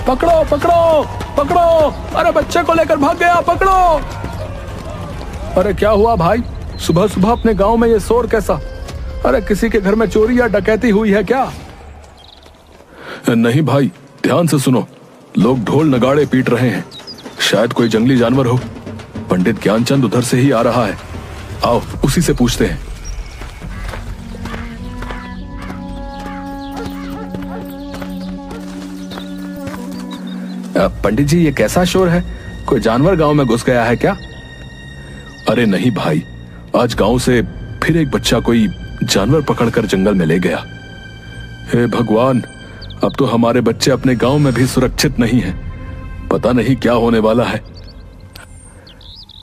पकड़ो पकड़ो पकड़ो, अरे बच्चे को लेकर भाग गया, पकड़ो। अरे क्या हुआ भाई, सुबह सुबह अपने गांव में ये शोर कैसा? अरे किसी के घर में चोरी या डकैती हुई है क्या? नहीं भाई, ध्यान से सुनो, लोग ढोल नगाड़े पीट रहे हैं, शायद कोई जंगली जानवर हो। पंडित ज्ञानचंद उधर से ही आ रहा है, आओ उसी से पूछते हैं। पंडित जी, ये कैसा शोर है? कोई जानवर गांव में घुस गया है क्या? अरे नहीं भाई, आज गांव से फिर एक बच्चा कोई जानवर पकड़कर जंगल में ले गया। हे भगवान, अब तो हमारे बच्चे अपने गांव में भी सुरक्षित नहीं हैं। पता नहीं क्या होने वाला है।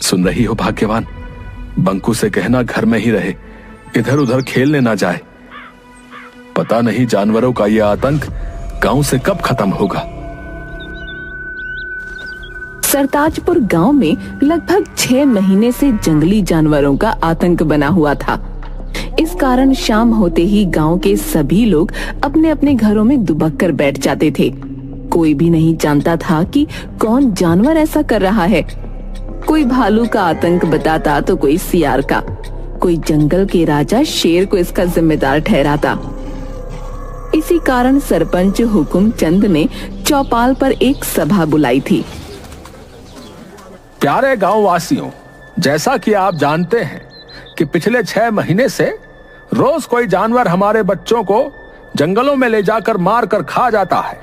सुन रही हो भाग्यवान, बंकू से कहना घर में ही रहे, इधर उधर खेलने ना जाए। पता नहीं जानवरों का यह आतंक गांव से कब खत्म होगा। सरताजपुर गांव में लगभग 6 महीने से जंगली जानवरों का आतंक बना हुआ था। इस कारण शाम होते ही गांव के सभी लोग अपने अपने घरों में दुबक कर बैठ जाते थे। कोई भी नहीं जानता था कि कौन जानवर ऐसा कर रहा है। कोई भालू का आतंक बताता तो कोई सियार का, कोई जंगल के राजा शेर को इसका जिम्मेदार ठहराता। इसी कारण सरपंच हुकुमचंद ने चौपाल पर एक सभा बुलाई थी। प्यारे गांव वासियों, जैसा कि आप जानते हैं कि पिछले 6 महीने से रोज कोई जानवर हमारे बच्चों को जंगलों में ले जाकर मार कर खा जाता है।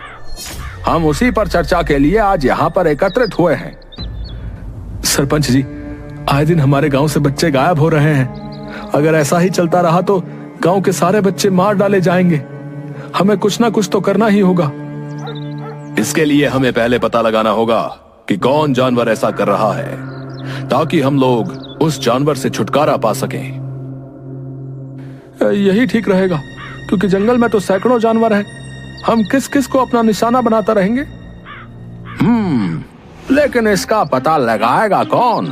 हम उसी पर चर्चा के लिए आज यहाँ पर एकत्रित हुए हैं। सरपंच जी, आए दिन हमारे गांव से बच्चे गायब हो रहे हैं। अगर ऐसा ही चलता रहा तो गांव के सारे बच्चे मार डाले जाएंगे। हमें कुछ ना कुछ तो करना ही होगा। इसके लिए हमें पहले पता लगाना होगा कि कौन जानवर ऐसा कर रहा है, ताकि हम लोग उस जानवर से छुटकारा पा सकें। यही ठीक रहेगा, क्योंकि जंगल में तो सैकड़ों जानवर हैं। हम किस किस को अपना निशाना बनाता रहेंगे? लेकिन इसका पता लगाएगा कौन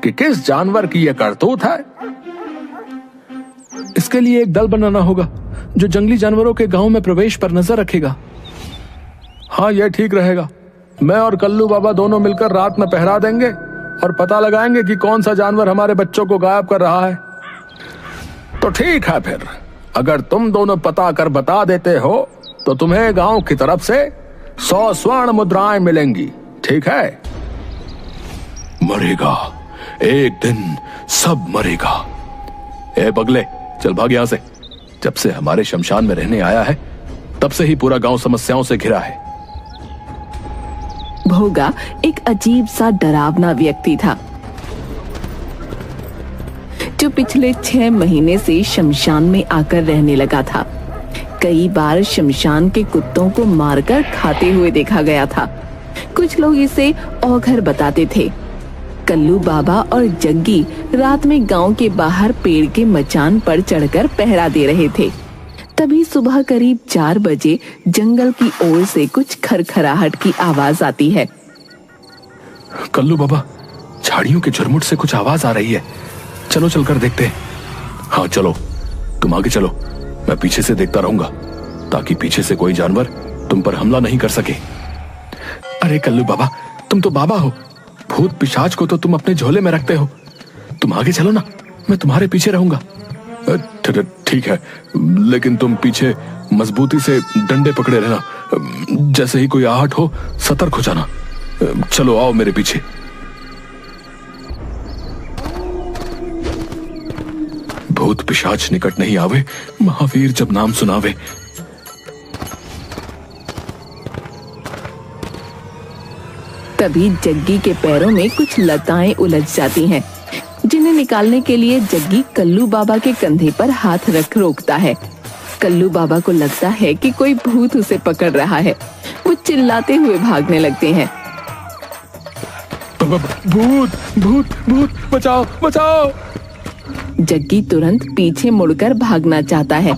कि किस जानवर की यह करतूत है? इसके लिए एक दल बनाना होगा जो जंगली जानवरों के गांव में प्रवेश पर नजर रखेगा। हाँ, यह ठीक रहेगा। मैं और कल्लू बाबा दोनों मिलकर रात में पहरा देंगे और पता लगाएंगे कि कौन सा जानवर हमारे बच्चों को गायब कर रहा है। तो ठीक है, फिर अगर तुम दोनों पता कर बता देते हो तो तुम्हें गांव की तरफ से 100 स्वर्ण मुद्राएं मिलेंगी, ठीक है? मरेगा, एक दिन सब मरेगा। ए पगले, चल भाग यहां से। जब से हमारे शमशान में रहने आया है, तब से ही पूरा गांव समस्याओं से घिरा है। भोगा एक अजीब सा डरावना व्यक्ति था, जो पिछले 6 महीने से शमशान में आकर रहने लगा था। कई बार शमशान के कुत्तों को मारकर खाते हुए देखा गया था। कुछ लोग इसे औघर बताते थे। कल्लू बाबा और जग्गी रात में गांव के बाहर पेड़ के मचान पर चढ़कर पहरा दे रहे थे। तभी सुबह करीब 4 बजे जंगल की ओर से कुछ खरखराहट की आवाज आती है। कल्लू बाबा, झाड़ियों के झुरमुट से कुछ आवाज आ रही है, चलो चलकर देखते हैं। हाँ चलो, तुम आगे चलो, मैं पीछे से देखता रहूंगा, ताकि पीछे से कोई जानवर तुम पर हमला नहीं कर सके। अरे कल्लू बाबा, तुम तो बाबा हो, भूत पिशाच को तो तुम अपने झोले में रखते हो। तुम आगे चलो ना, मैं तुम्हारे पीछे रहूंगा। ठीक है, लेकिन तुम पीछे मजबूती से डंडे पकड़े रहना। जैसे ही कोई आहट हो, सतर्क हो जाना। चलो आओ मेरे पीछे। भूत पिशाच निकट नहीं आवे, महावीर जब नाम सुनावे। तभी जग्गी के पैरों में कुछ लताएं उलझ जाती हैं, जिन्हें निकालने के लिए जग्गी कल्लू बाबा के कंधे पर हाथ रख रोकता है। कल्लू बाबा को लगता है कि कोई भूत उसे पकड़ रहा है। वो चिल्लाते हुए भागने लगते हैं। भूत भूत भूत, बचाओ बचाओ। जग्गी तुरंत पीछे मुड़कर भागना चाहता है।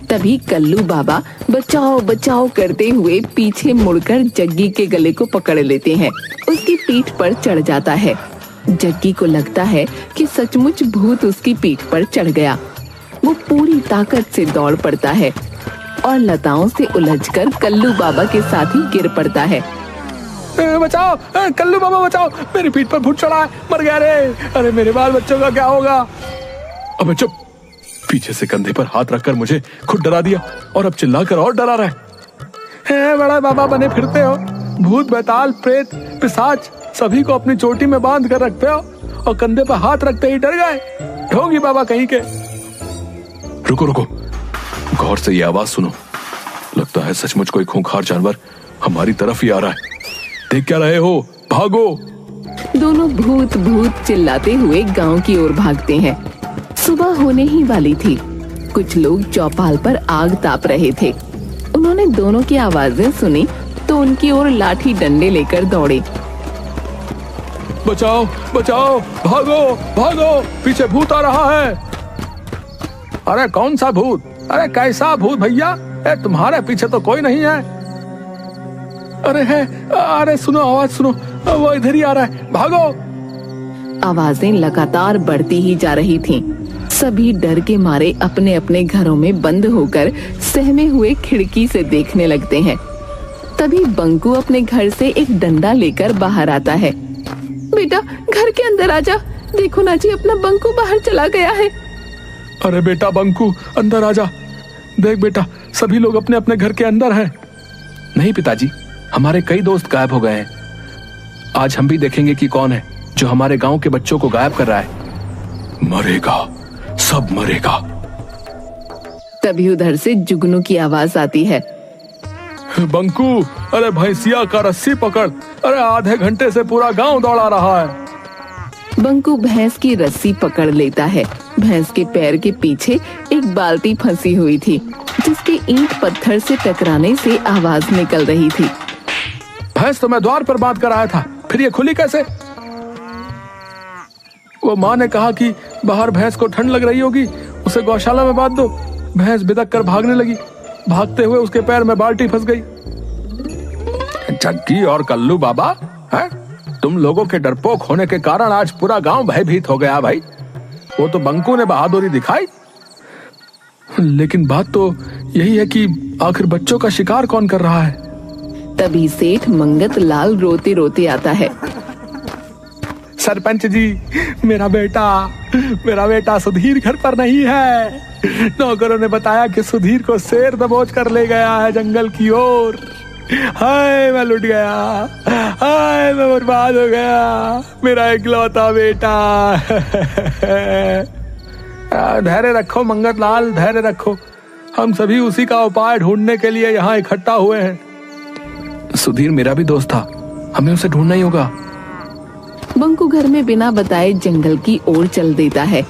तभी कल्लू बाबा बचाओ बचाओ करते हुए पीछे मुड़कर जग्गी के गले को पकड़ लेते हैं। उसकी पीठ पर चढ़ जाता है। जग्गी को लगता है कि सचमुच भूत उसकी पीठ पर चढ़ गया। वो पूरी ताकत से दौड़ पड़ता है और लताओं से उलझकर कल्लू बाबा के साथ ही गिर पड़ता है। बचाओ, कल्लू बाबा बचाओ, मेरी पीठ पर भूत चढ़ा है, मर गया रे। अरे मेरे बाल बच्चों का क्या होगा? अबे चुप, पीछे से कंधे पर हाथ रखकर मुझे खुद डरा दिया और अब चिल्लाकर और डरा रहा है। बड़ा बाबा बने फिरते हो, भूत बैताल प्रेत पिशाच सभी को अपनी चोटी में बांध कर रखते हो और कंधे पर हाथ रखते ही डर गए, ढोंगी बाबा कहीं के। रुको रुको, गौर से ये आवाज सुनो, लगता है सचमुच कोई खूंखार जानवर हमारी तरफ ही आ रहा है। देख क्या रहे हो, भागो। दोनों भूत भूत चिल्लाते हुए गांव की ओर भागते हैं। सुबह होने ही वाली थी। कुछ लोग चौपाल पर आग ताप रहे थे। उन्होंने दोनों की आवाजें सुनी तो उनकी ओर लाठी डंडे लेकर दौड़े। बचाओ बचाओ, भागो भागो, पीछे भूत आ रहा है। अरे कौन सा भूत? अरे कैसा भूत भैया? तुम्हारे पीछे तो कोई नहीं है। अरे है, अरे सुनो आवाज सुनो, वो इधर ही आ रहा है, भागो। आवाजें लगातार बढ़ती ही जा रही थीं। सभी डर के मारे अपने अपने घरों में बंद होकर सहमे हुए खिड़की से देखने लगते हैं। तभी बंकू अपने घर से एक डंडा लेकर बाहर आता है। बेटा घर के अंदर आजा, देखो ना जी अपना बंकू बाहर चला गया है। अरे बेटा बंकू अंदर आजा, देख बेटा सभी लोग अपने अपने घर के अंदर हैं। नहीं पिताजी, हमारे कई दोस्त गायब हो गए हैं। आज हम भी देखेंगे कि कौन है जो हमारे गांव के बच्चों को गायब कर रहा है। मरेगा, सब मरेगा। तभी उधर से जुगनू की आवाज आती है। बंकू, अरे भैंसिया का रस्सी पकड़, अरे आधे घंटे से पूरा गांव दौड़ा रहा है। बंकू भैंस की रस्सी पकड़ लेता है। भैंस के पैर के पीछे एक बाल्टी फंसी हुई थी, जिसके ईंट पत्थर से टकराने से आवाज निकल रही थी। भैंस तो मैं द्वार पर बांध कर आया था, फिर ये खुली कैसे? वो माँ ने कहा कि बाहर भैंस को ठंड लग रही होगी, उसे गौशाला में बांध दो। भैंस बिदक कर भागने लगी, भागते हुए उसके पैर में बाल्टी फंस गई। जग्गी और कल्लू बाबा, है? तुम लोगों के डरपोक होने के कारण आज पूरा गांव भयभीत हो गया भाई। वो तो बंकू ने बहादुरी दिखाई, लेकिन बात तो यही है कि आखिर बच्चों का शिकार कौन कर रहा है? तभी सेठ मंगत लाल रोते रोते आता है। सरपंच जी, मेरा बेटा सुधीर घर पर नहीं है। नौकरों ने बताया कि सुधीर को शेर दबोच कर ले गया है जंगल की ओर। हाय मैं लुट गया, हाय मैं बर्बाद हो गया, मेरा इकलौता बेटा। धैर्य रखो मंगत लाल, धैर्य रखो, हम सभी उसी का उपाय ढूंढने के लिए यहाँ इकट्ठा हुए हैं। सुधीर मेरा भी दोस्त था, हमें उसे ढूंढना ही होगा। बंकू घर में बिना बताए जंगल की ओर चल देता है।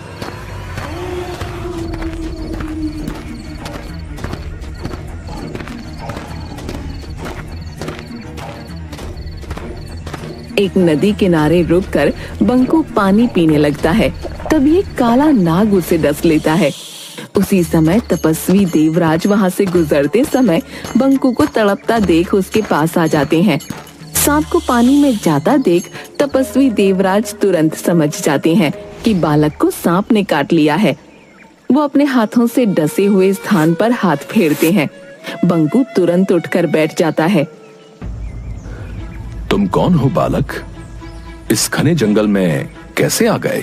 एक नदी किनारे रुककर बंकू पानी पीने लगता है। तभी एक काला नाग उसे डस लेता है। उसी समय तपस्वी देवराज वहां से गुजरते समय बंकू को तड़पता देख उसके पास आ जाते हैं। सांप को पानी में जाता देख तपस्वी देवराज तुरंत समझ जाते हैं कि बालक को सांप ने काट लिया है। वो अपने हाथों से डसे हुए स्थान पर हाथ फेरते हैं। बंकू तुरंत उठकर बैठ जाता है। तुम कौन हो बालक? इस घने जंगल में कैसे आ गए?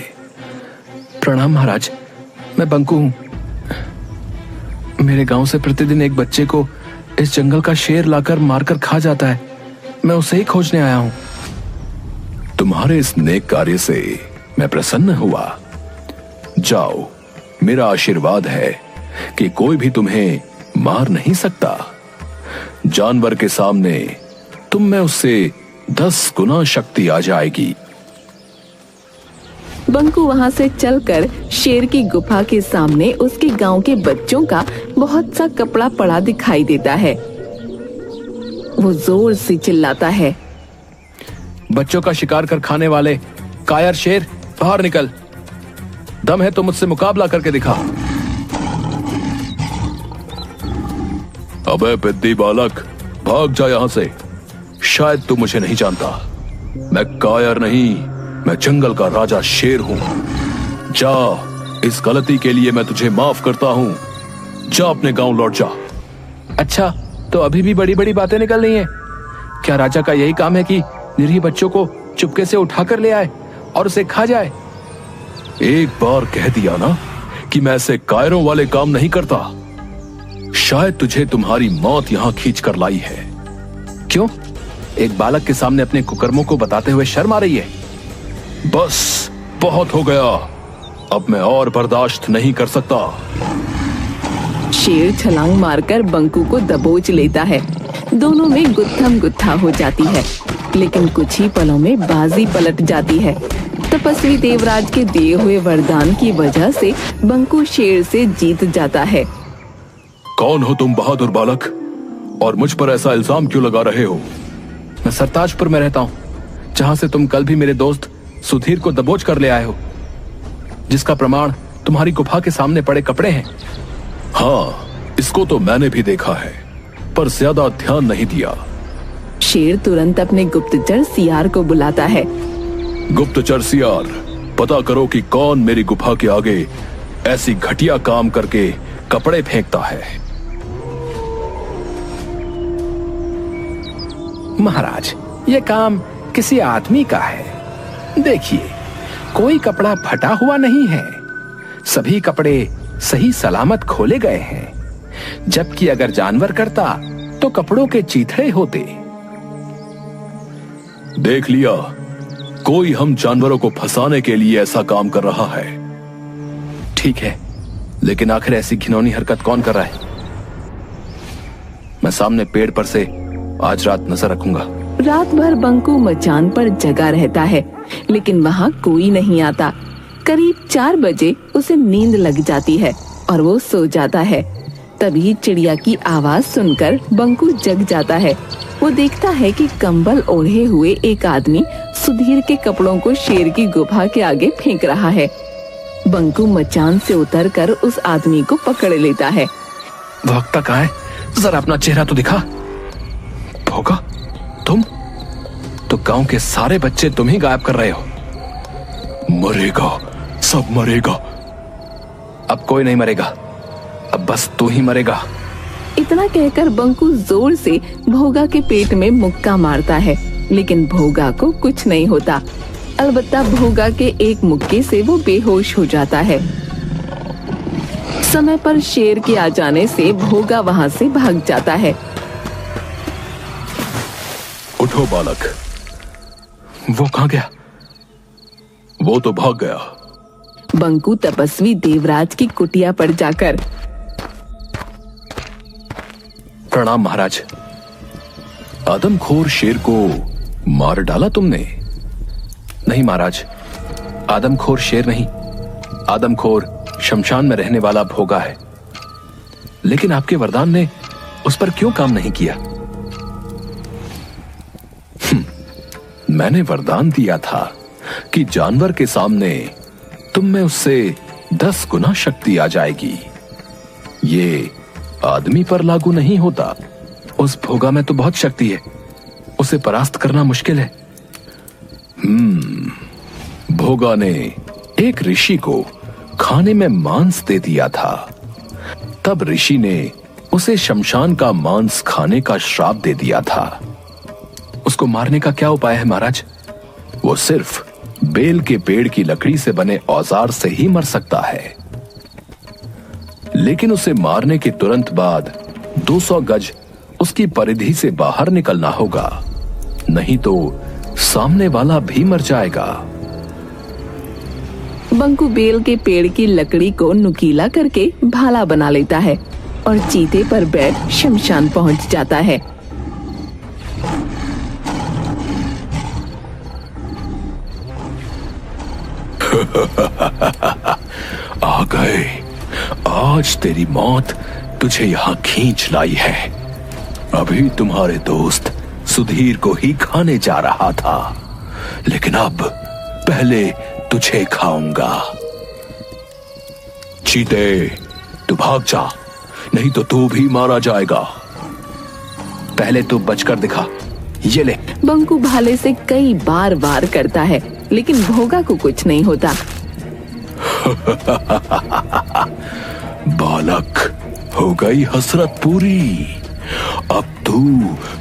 प्रणाम महाराज, मैं बंकू हूँ। मेरे गांव से प्रतिदिन एक बच्चे को इस जंगल का शेर लाकर मारकर खा जाता है। मैं उसे ही खोजने आया हूँ। तुम्हारे इस नेक कार्य से मैं प्रसन्न हुआ। जाओ, मेरा आशीर्वाद है कि कोई भी तुम्हें मार नहीं सकता। जानवर के सामने तुम में उससे 10 गुना शक्ति आ जाएगी। बंकू वहां से चलकर शेर की गुफा के सामने उसके गांव के बच्चों का बहुत सा कपड़ा पड़ा दिखाई देता है। वो जोर से चिल्लाता है, बच्चों का शिकार कर खाने वाले कायर शेर, बाहर निकल। दम है तो मुझसे मुकाबला करके दिखा। अबे पिद्दी बालक, भाग जा यहां से। शायद तू मुझे नहीं जानता। मैं कायर नहीं, मैं जंगल का राजा शेर हूं। जा, इस गलती के लिए मैं तुझे माफ करता हूं। जा अपने गांव लौट जा। अच्छा, तो अभी भी बड़ी बड़ी बातें निकल रही हैं। क्या राजा का यही काम है कि निरीह बच्चों को चुपके से उठाकर ले आए और उसे खा जाए। एक बार कह दिया ना कि मैं ऐसे कायरों वाले काम नहीं करता। शायद तुझे तुम्हारी मौत यहां खींच कर लाई है। क्यों? एक बालक के सामने अपने कुकर्मों को बताते हुए शर्म आ रही है? बस बहुत हो गया, अब मैं और बर्दाश्त नहीं कर सकता। शेर छलांग मारकर बंकू को दबोच लेता है। दोनों में गुत्थम गुत्था हो जाती है, लेकिन कुछ ही पलों में बाजी पलट जाती है। तपस्वी देवराज के दिए हुए वरदान की वजह से बंकू शेर से जीत जाता है। कौन हो तुम बहादुर बालक, और मुझ पर ऐसा इल्जाम क्यों लगा रहे हो? मैं सरताजपुर में रहता हूँ, जहाँ से तुम कल भी मेरे दोस्त सुधीर को दबोच कर ले आए हो, जिसका प्रमाण तुम्हारी गुफा के सामने पड़े कपड़े हैं। हाँ, इसको तो मैंने भी देखा है, पर ज्यादा ध्यान नहीं दिया। शेर तुरंत अपने गुप्तचर सियार को बुलाता है। गुप्तचर सियार, पता करो कि कौन मेरी गुफा के आगे ऐसी घटिया काम करके कपड़े फेंकता है। महाराज, यह काम किसी आदमी का है। देखिए, कोई कपड़ा फटा हुआ नहीं है, सभी कपड़े सही सलामत खोले गए हैं। जबकि अगर जानवर करता तो कपड़ों के चीथड़े होते। देख लिया, कोई हम जानवरों को फंसाने के लिए ऐसा काम कर रहा है। ठीक है, लेकिन आखिर ऐसी घिनौनी हरकत कौन कर रहा है? मैं सामने पेड़ पर से आज रात नजर रखूंगा। रात भर बंकू मचान पर जगा रहता है, लेकिन वहाँ कोई नहीं आता। करीब 4 बजे उसे नींद लग जाती है और वो सो जाता है। तभी चिड़िया की आवाज सुनकर बंकू जग जाता है। वो देखता है कि कंबल ओढ़े हुए एक आदमी सुधीर के कपड़ों को शेर की गुफा के आगे फेंक रहा है। बंकू मचान से उतरकर उस आदमी को पकड़ लेता है। भौंकता कहाँ है? जरा अपना चेहरा तो दिखा। भोगा, तुम तो गांव के सारे बच्चे तुम ही गायब कर रहे हो। मरेगा, सब मरेगा। अब कोई नहीं मरेगा, अब बस तू ही मरेगा। इतना कहकर बंकू जोर से भोगा के पेट में मुक्का मारता है, लेकिन भोगा को कुछ नहीं होता। अलबत्ता भोगा के एक मुक्के से वो बेहोश हो जाता है। समय पर शेर के आ जाने से भोगा वहाँ से भाग जाता है। उठो बालक। वो कहाँ गया? वो तो भाग गया। बंकू तपस्वी देवराज की कुटिया पर जाकर, प्रणाम महाराज। आदमखोर शेर को मार डाला तुमने? नहीं महाराज, आदमखोर शेर नहीं, आदमखोर शमशान में रहने वाला भोगा है। लेकिन आपके वरदान ने उस पर क्यों काम नहीं किया? मैंने वरदान दिया था कि जानवर के सामने तुम में उससे 10 गुना शक्ति आ जाएगी। ये आदमी पर लागू नहीं होता। उस भोगा में तो बहुत शक्ति है, उसे परास्त करना मुश्किल है। भोगा ने एक ऋषि को खाने में मांस दे दिया था। तब ऋषि ने उसे शमशान का मांस खाने का श्राप दे दिया था। उसको मारने का क्या उपाय है महाराज? वो सिर्फ बेल के पेड़ की लकड़ी से बने औजार से ही मर सकता है, लेकिन उसे मारने के तुरंत बाद 200 गज उसकी परिधि से बाहर निकलना होगा, नहीं तो सामने वाला भी मर जाएगा। बंकू बेल के पेड़ की लकड़ी को नुकीला करके भाला बना लेता है और चीते पर बैठ शमशान पहुंच जाता है। आ गए, आज तेरी मौत तुझे यहाँ खींच लाई है। अभी तुम्हारे दोस्त सुधीर को ही खाने जा रहा था, लेकिन अब पहले तुझे खाऊंगा। चीते, तू भाग जा, नहीं तो तू भी मारा जाएगा। पहले तू बचकर दिखा, ये ले। बंकू भाले से कई बार वार करता है, लेकिन भोगा को कुछ नहीं होता। बालक, हो गई हसरत पूरी। अब तू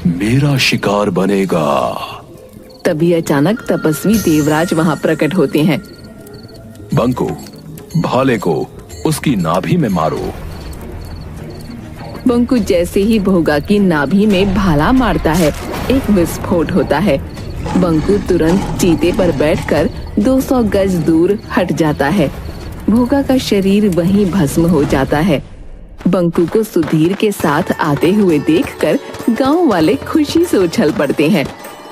मेरा शिकार बनेगा। तभी अचानक तपस्वी देवराज वहां प्रकट होते हैं। बंकू, भाले को उसकी नाभि में मारो। बंकू जैसे ही भोगा की नाभि में भाला मारता है, एक विस्फोट होता है। बंकू तुरंत चीते पर बैठकर 200 गज दूर हट जाता है। भोगा का शरीर वहीं भस्म हो जाता है। बंकू को सुधीर के साथ आते हुए देखकर गांव वाले खुशी से उछल पड़ते हैं।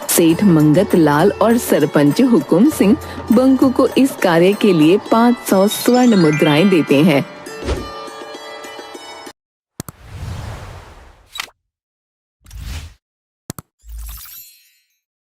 सेठ मंगत लाल और सरपंच हुकुम सिंह बंकू को इस कार्य के लिए 500 स्वर्ण मुद्राएं देते हैं।